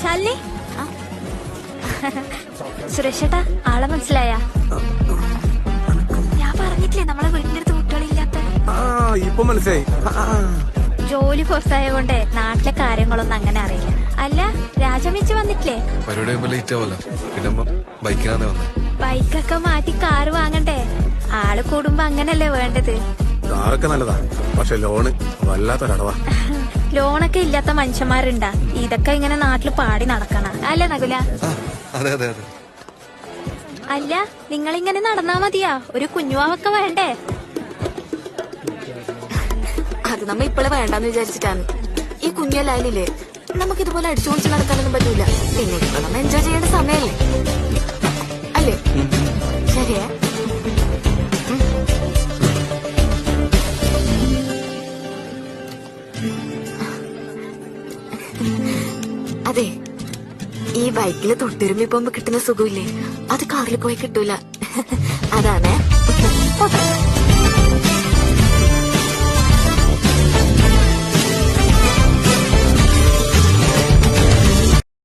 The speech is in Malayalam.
ശാലിനി സുരേഷേട്ടാ ആളെ മനസ്സിലായ? ഞാൻ പറഞ്ഞിട്ടില്ലേ നമ്മളെ വീടിന്റെ അടുത്ത് കുട്ടികളില്ലാത്ത. ഇപ്പൊ മനസ്സിലായി. ജോലി പുറത്തായ കൊണ്ട് നാട്ടിലെ കാര്യങ്ങളൊന്നും അങ്ങനെ അറിയില്ല. അല്ല രാജമിച്ച് വന്നിട്ടില്ലേ? ബൈക്കൊക്കെ മാറ്റി കാറ് വാങ്ങണ്ടേ? ആള് കൂടുമ്പോ അങ്ങനല്ലേ വേണ്ടത്. കാറൊക്കെ നല്ലതാ, പക്ഷെ ലോണ് വല്ലാത്ത കടവാ. ലോണൊക്കെ ഇല്ലാത്ത മനുഷ്യന്മാരുണ്ടാ? ഇതൊക്കെ ഇങ്ങനെ നാട്ടില് പാടി നടക്കണ അല്ലേ നകുല? അല്ല നിങ്ങളിങ്ങനെ നടന്നാ മതിയാ? ഒരു കുഞ്ഞുവാവൊക്കെ വേണ്ടേ? അത് നമ്മ ഇപ്പോഴേ വേണ്ടെന്ന് വിചാരിച്ചിട്ടാണ്. ഈ കുഞ്ഞല്ലായില്ലേ, നമുക്കിതുപോലെ അടിച്ചുപൊളിച്ച് നടക്കാനൊന്നും പറ്റൂല. പിന്നെ ഇപ്പൊ നമ്മ എൻജോയ് ചെയ്യേണ്ട സമയല്ലേ, അല്ലേ? ശരിയാ. അതെ, ഈ ബൈക്കില് തൊട്ടുരുമ്പി പോകുമ്പോ കിട്ടുന്ന സുഖമില്ലേ, അത് കാറിൽ പോയി കിട്ടൂല. അതാണേ.